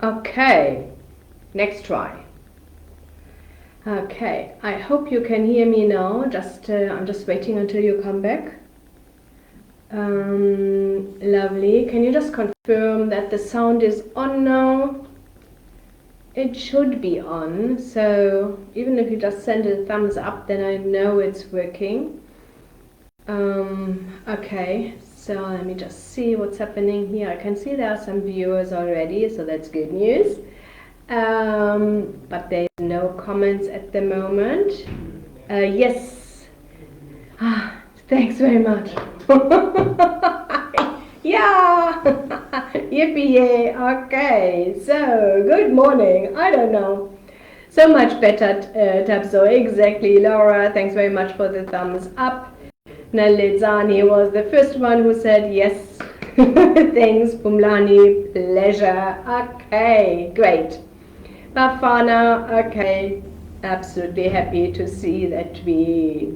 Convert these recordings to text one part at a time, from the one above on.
Okay, next try. Okay, I hope you can hear me now. I'm just waiting until you come back. Lovely. Can you just confirm that the sound is on now? It should be on, so even if you just send a thumbs up, then I know it's working. Okay, so let me just see what's happening here. I can see there are some viewers already, so that's good news. But there's no comments at the moment. Yes. Thanks very much. Yeah. Yippee yay. Okay. So good morning. I don't know. So much better, Tabso. Exactly, Laura. Thanks very much for the thumbs up. Naledzani was the first one who said yes. Thanks, Pumlani. Pleasure. Okay, great. Bafana, okay, absolutely happy to see that we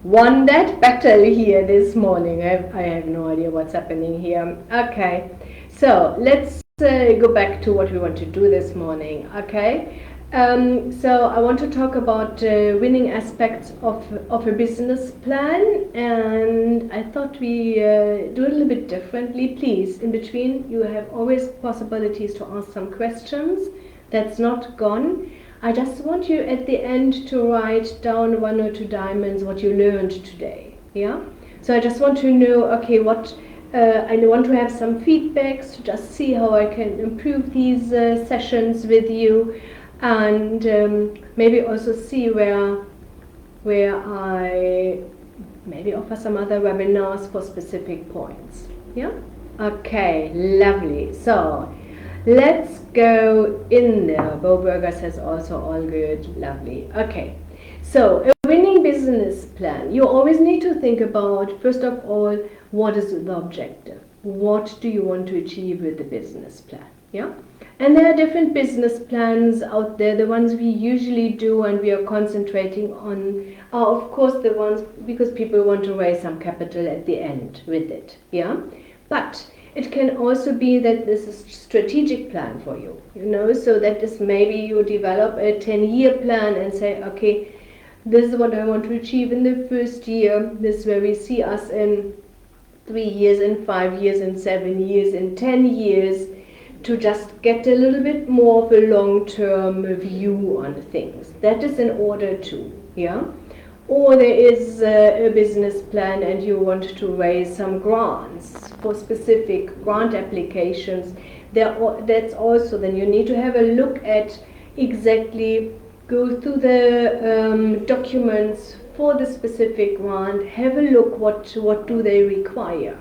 won that battle here this morning. I have no idea what's happening here. Okay, so let's go back to what we want to do this morning. Okay, so I want to talk about winning aspects of a business plan, and I thought we do a little bit differently. Please, in between, you have always possibilities to ask some questions. That's not gone. I just want you at the end to write down 1 or 2 diamonds what you learned today. Yeah. So I just want to know. Okay, what I want to have some feedbacks to just see how I can improve these sessions with you, and maybe also see where I maybe offer some other webinars for specific points. Yeah. Okay. Lovely. So let's go in there. Bo Burger says also all good. Lovely. Okay. So a winning business plan. You always need to think about, first of all, what is the objective? What do you want to achieve with the business plan? Yeah. And there are different business plans out there. The ones we usually do and we are concentrating on are, of course, the ones because people want to raise some capital at the end with it. Yeah. But it can also be that this is a strategic plan for you, so that is maybe you develop a 10-year plan and say, okay, this is what I want to achieve in the first year. This is where we see us in 3 years, in 5 years, in 7 years, in 10 years, to just get a little bit more of a long-term view on things. That is in order to, yeah. Or there is a business plan and you want to raise some grants for specific grant applications. That's also, then you need to have a look at exactly, go through the documents for the specific grant, have a look what do they require.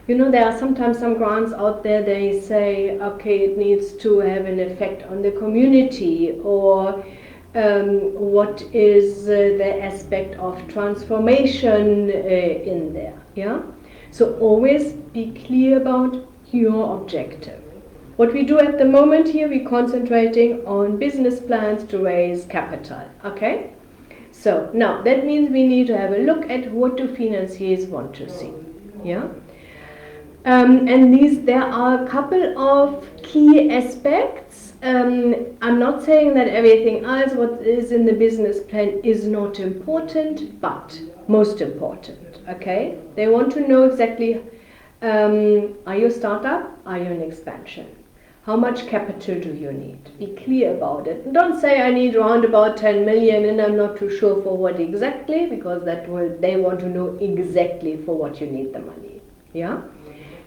There are sometimes some grants out there, they say, okay, it needs to have an effect on the community, or what is the aspect of transformation in there. Yeah. So always be clear about your objective. What we do at the moment here, we're concentrating on business plans to raise capital. Okay. So now that means we need to have a look at what do financiers want to see. Yeah. And there are a couple of key aspects. I'm not saying that everything else what is in the business plan is not important, but most important. Okay, they want to know exactly, are you a startup? Are you an expansion? How much capital do you need? Be clear about it. Don't say I need around about 10 million and I'm not too sure for what exactly, because they want to know exactly for what you need the money. Yeah.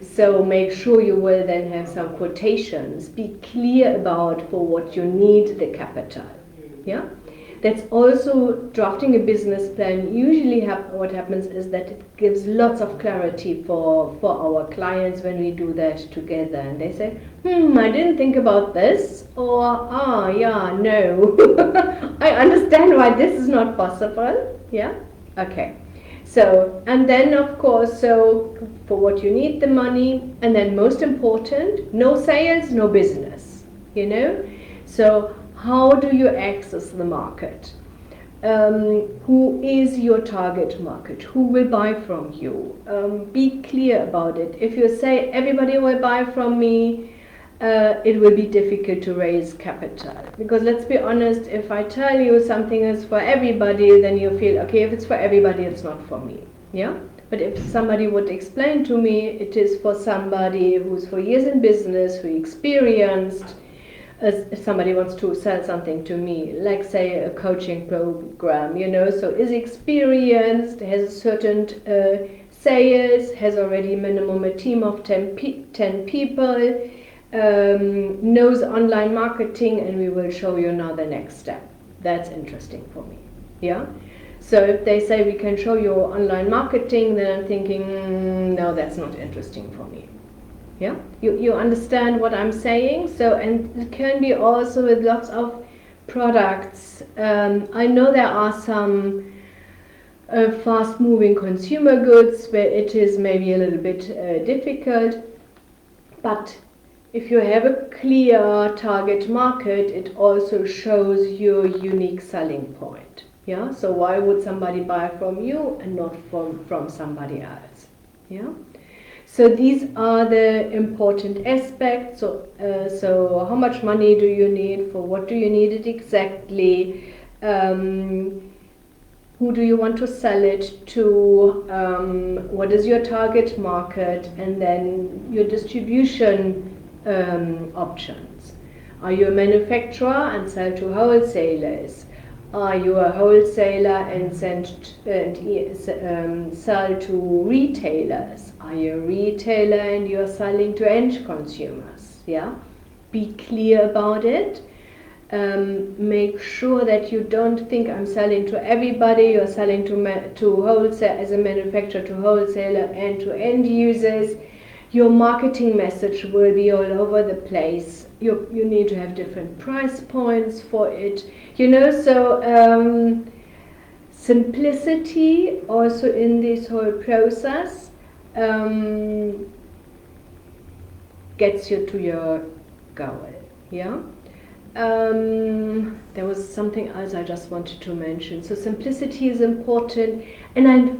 So make sure you will then have some quotations. Be clear about for what you need the capital. Yeah. That's also drafting a business plan. Usually what happens is that it gives lots of clarity for our clients when we do that together. And they say, I didn't think about this. Or, yeah, no. I understand why this is not possible. Yeah. Okay. So, and then of course, so for what you need the money, and then most important, no sales, no business, So how do you access the market? Who is your target market? Who will buy from you? Be clear about it. If you say everybody will buy from me, it will be difficult to raise capital. Because let's be honest, if I tell you something is for everybody, then you feel, okay, if it's for everybody, it's not for me. Yeah? But if somebody would explain to me, it is for somebody who's for years in business, who experienced, if somebody wants to sell something to me, like say a coaching program, you know, so is experienced, has a certain sales, has already minimum a team of 10 people, knows online marketing, and we will show you now the next step. That's interesting for me. Yeah? So if they say we can show you online marketing, then I'm thinking, no, that's not interesting for me. Yeah? You understand what I'm saying? So, and it can be also with lots of products. I know there are some fast-moving consumer goods where it is maybe a little bit difficult, but if you have a clear target market, it also shows your unique selling point. Yeah, so why would somebody buy from you and not from somebody else? Yeah, so these are the important aspects. So how much money do you need? For what do you need it exactly? Who do you want to sell it to? What is your target market? And then your distribution options. Are you a manufacturer and sell to wholesalers? Are you a wholesaler and sell to retailers? Are you a retailer and you're selling to end consumers? Yeah, be clear about it. Make sure that you don't think I'm selling to everybody. You're selling to wholesale as a manufacturer to wholesaler and to end users. Your marketing message will be all over the place. You need to have different price points for it. You know, so simplicity also in this whole process gets you to your goal. Yeah. There was something else I just wanted to mention. So simplicity is important, and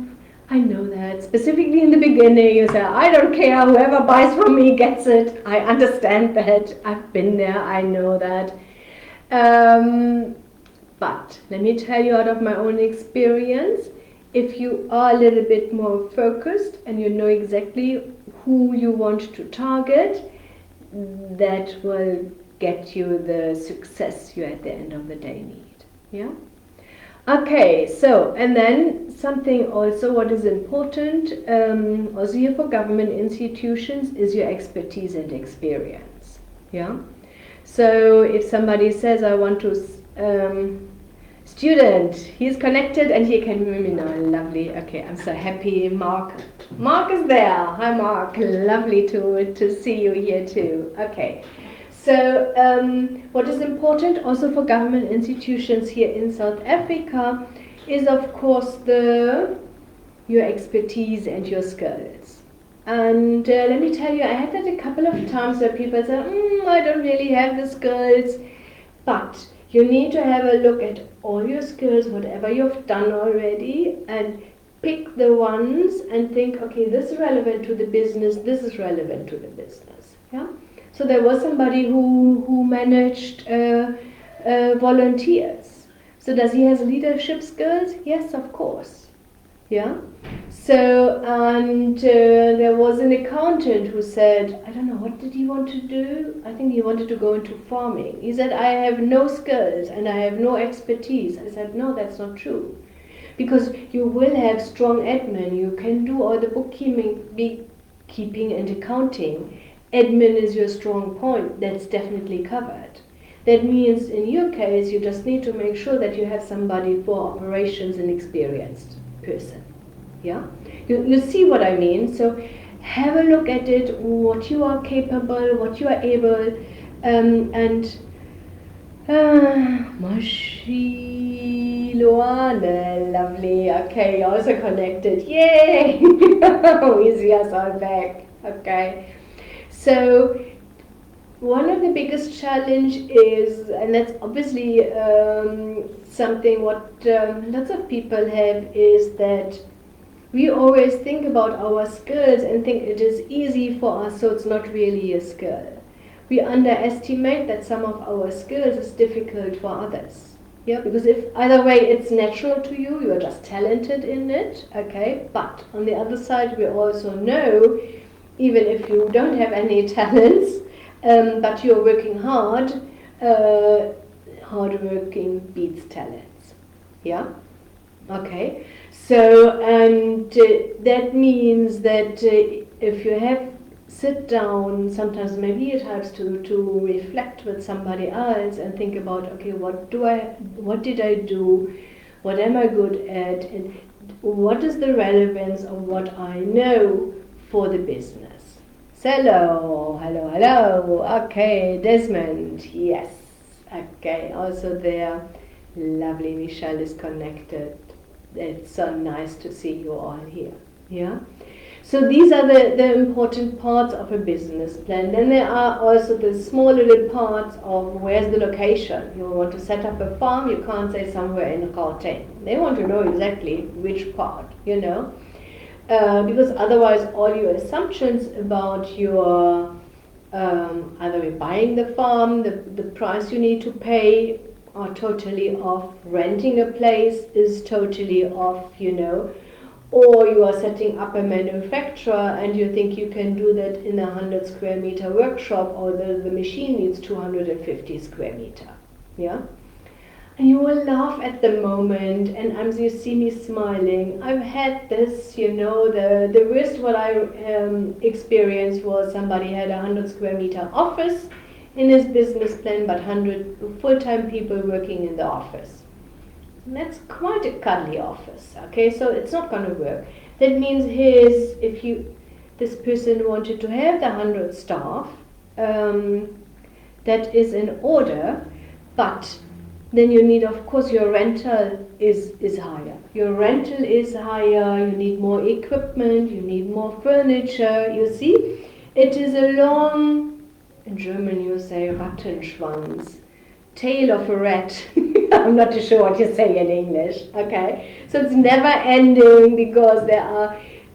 I know that. Specifically in the beginning, you say, I don't care, whoever buys from me gets it. I understand that. I've been there, I know that. But let me tell you out of my own experience, if you are a little bit more focused and you know exactly who you want to target, that will get you the success you at the end of the day need. Yeah? Okay, so, and then something also what is important, also here for government institutions, is your expertise and experience. Yeah? So if somebody says, I want to, student, he's connected and he can hear me now, lovely. Okay, I'm so happy, Mark. Mark is there. Hi, Mark. Lovely to see you here too. Okay. So what is important also for government institutions here in South Africa is of course your expertise and your skills. And let me tell you, I had that a couple of times where people say, I don't really have the skills, but you need to have a look at all your skills, whatever you've done already, and pick the ones and think, okay, this is relevant to the business, this is relevant to the business. Yeah. So there was somebody who managed volunteers. So does he have leadership skills? Yes, of course. Yeah. So and there was an accountant who said, I don't know, what did he want to do? I think he wanted to go into farming. He said, I have no skills and I have no expertise. I said, no, that's not true. Because you will have strong admin. You can do all the bookkeeping and accounting. Admin is your strong point, that's definitely covered. That means in your case, you just need to make sure that you have somebody for operations, an experienced person. Yeah? You see what I mean? So have a look at it, what you are capable, what you are able, and Mashi Luana, lovely. Okay, also connected. Yay! We see us all back. Okay. So one of the biggest challenge is, and that's obviously something what lots of people have, is that we always think about our skills and think it is easy for us, so it's not really a skill. we underestimate that some of our skills is difficult for others. Yeah, because if either way it's natural to you, you are just talented in it, okay? But on the other side, we also know, even if you don't have any talents, but you're working hard, hard working beats talents. Yeah? Okay. So, and that means that if you have sit down, sometimes maybe it helps to reflect with somebody else and think about, okay, what did I do, what am I good at, and what is the relevance of what I know for the business. So, hello, okay, Desmond, yes, okay, also there, lovely, Michelle is connected, it's so nice to see you all here, yeah. So these are the important parts of a business plan. Then there are also the small little parts of where's the location. You want to set up a farm, you can't say somewhere in Gauteng. They want to know exactly which part, you know. Because otherwise all your assumptions about your either buying the farm, the price you need to pay are totally off. Renting a place is totally off, you know. Or you are setting up a manufacturer and you think you can do that in a 100 square meter workshop, or the machine needs 250 square meter. Yeah? And you will laugh at the moment, and you see me smiling. I've had this, you know, the worst what I experienced was somebody had a 100 square meter office in his business plan, but 100 full-time people working in the office. And that's quite a cuddly office, okay, so it's not going to work. That means this person wanted to have the 100 staff, that is in order, but then you need, of course, your rental is higher. Your rental is higher, you need more equipment, you need more furniture, you see. It is a long, in German you say Rattenschwanz, tail of a rat. I'm not too sure what you say in English, okay? So it's never ending because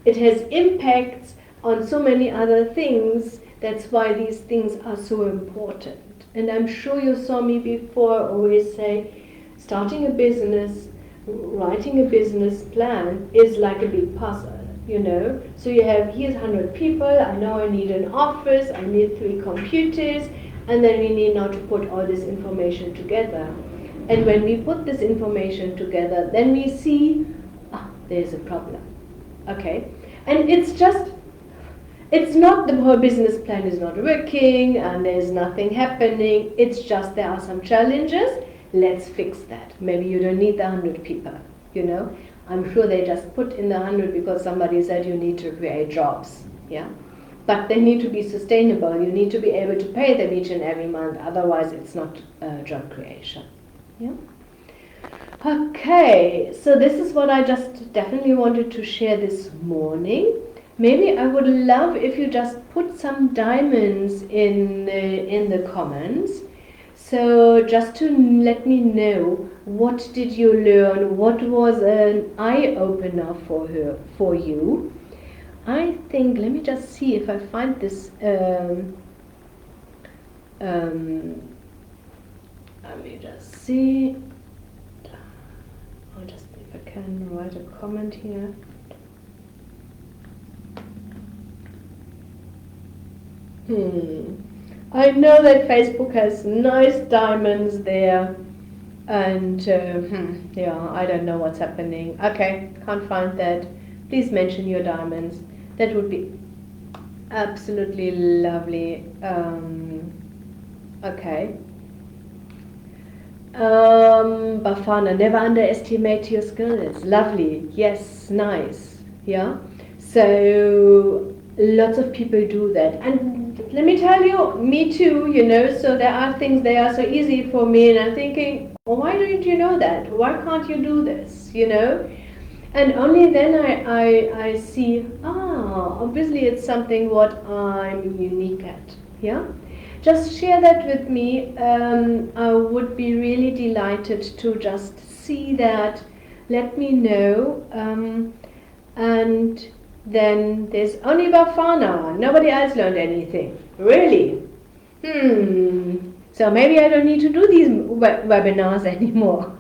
it has impacts on so many other things. That's why these things are so important. And I'm sure you saw me before always say, starting a business, writing a business plan is like a big puzzle, you know? So you have, here's 100 people, I know I need an office, I need 3 computers, and then we need now to put all this information together. And when we put this information together, then we see, there's a problem, okay? And it's not the whole business plan is not working and there's nothing happening. It's just there are some challenges. Let's fix that. Maybe you don't need the 100 people, you know? I'm sure they just put in the 100 because somebody said you need to create jobs, yeah? But they need to be sustainable. You need to be able to pay them each and every month. Otherwise, it's not job creation. Yeah. Okay, so this is what I just definitely wanted to share this morning. Maybe I would love if you just put some diamonds in the comments. So just to let me know, what did you learn? What was an eye-opener for you? I think, let me just see if I find this. Let me just see. I'll just, if I can write a comment here. I know that Facebook has nice diamonds there, and yeah, I don't know what's happening. Okay, can't find that. Please mention your diamonds. That would be absolutely lovely. Okay. Bafana, never underestimate your skills. Lovely. Yes, nice. Yeah. So lots of people do that. And let me tell you, me too, you know, so there are things that are so easy for me, and I'm thinking, well, why don't you know that? Why can't you do this, you know? And only then I see, obviously it's something what I'm unique at, yeah? Just share that with me. I would be really delighted to just see that. Let me know. And then there's only Bafana. Nobody else learned anything. Really? So maybe I don't need to do these webinars anymore.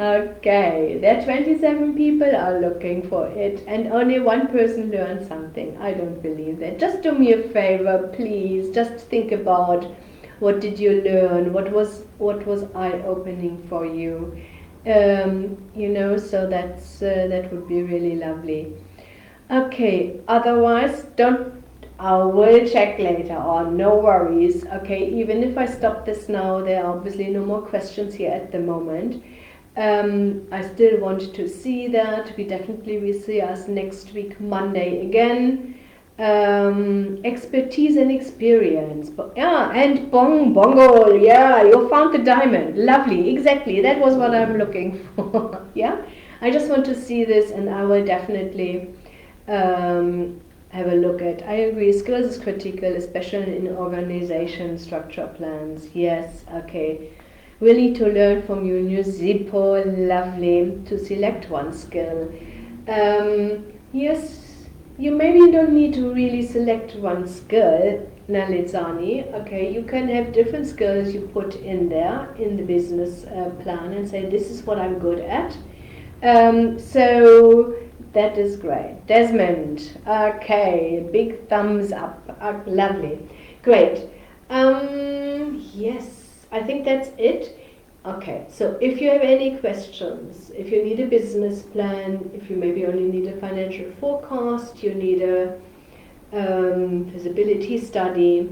Okay, there are 27 people are looking for it and only one person learned something. I don't believe that. Just do me a favor, please. Just think about what did you learn? What was eye-opening for you? You know, so that would be really lovely. Okay, otherwise don't. I will check later on, no worries. Okay, even if I stop this now, there are obviously no more questions here at the moment. I still want to see that. We definitely will see us next week, Monday again. Expertise and experience. Yeah, and bongo. Yeah, you found the diamond. Lovely, exactly. That was what I'm looking for. Yeah, I just want to see this, and I will definitely have a look at. I agree, skills is critical, especially in organization structure plans. Yes, okay. We need to learn from you, new Zippo, lovely, to select one skill. Yes, you maybe don't need to really select one skill, Nalizani. Okay, you can have different skills you put in there in the business plan and say, this is what I'm good at. So that is great. Desmond, okay, big thumbs up. Lovely, great. Yes. I think that's it. Okay, so if you have any questions, if you need a business plan, if you maybe only need a financial forecast, you need a feasibility study,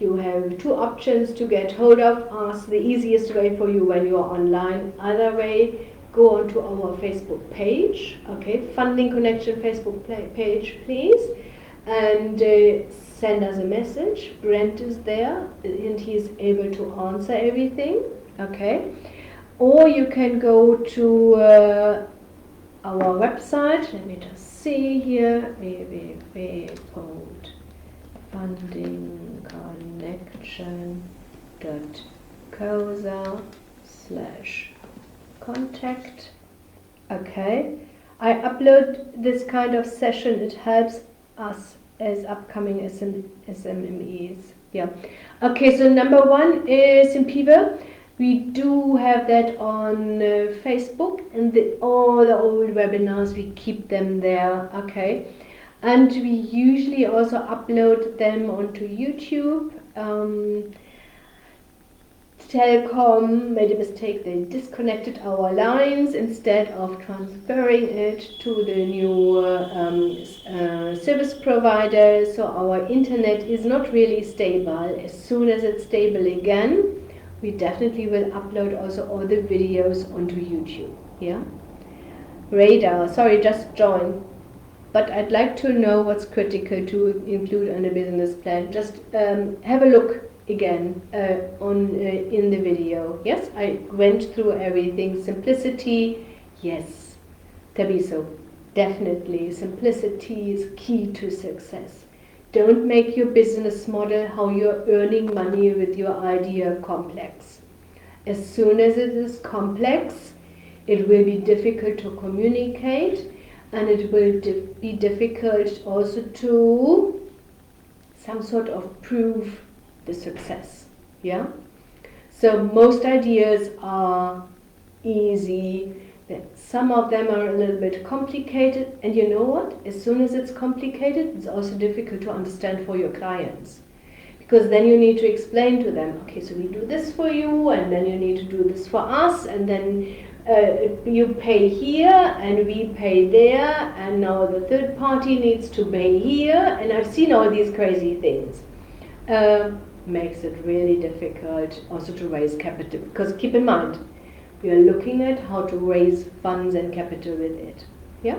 you have two options to get hold of us. The easiest way for you when you are online. Either way, go onto our Facebook page, okay, Funding Connection Facebook page, please, and send us a message. Brent is there and he is able to answer everything, okay? Or you can go to our website. Let me just see here, www.fundingconnection.coza/contact. Okay, I upload this kind of session. It helps us as upcoming SMMEs. Yeah. Okay, so number one is Simpiva. We do have that on Facebook, and all the old webinars, we keep them there. Okay, and we usually also upload them onto YouTube. Telkom made a mistake. They disconnected our lines instead of transferring it to the new service provider. So our internet is not really stable. As soon as it's stable again, we definitely will upload also all the videos onto YouTube. Yeah. Radar. Sorry, just join. But I'd like to know what's critical to include on a business plan. Just have a look again in the video. Yes, I went through everything. Simplicity, yes, Tabiso, definitely simplicity is key to success. Don't make your business model, how you're earning money with your idea, complex. As soon as it is complex, it will be difficult to communicate, and it will be difficult also to some sort of prove the success. Yeah, so most ideas are easy. Some of them are a little bit complicated, and you know what, as soon as it's complicated, it's also difficult to understand for your clients, because then you need to explain to them, okay, so we do this for you, and then you need to do this for us, and then you pay here and we pay there, and now the third party needs to pay here, and I've seen all these crazy things. Makes it really difficult also to raise capital, because keep in mind, we are looking at how to raise funds and capital with it. Yeah,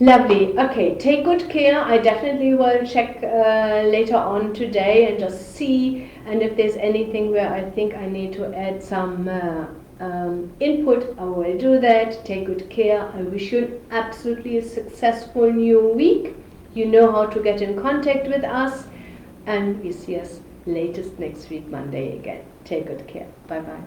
lovely. Okay, take good care. I definitely will check later on today and just see, and if there's anything where I think I need to add some input, I will do that. Take good care. I wish you absolutely a successful new week. You know how to get in contact with us, and we see us latest next week, Monday again. Take good care. Bye bye.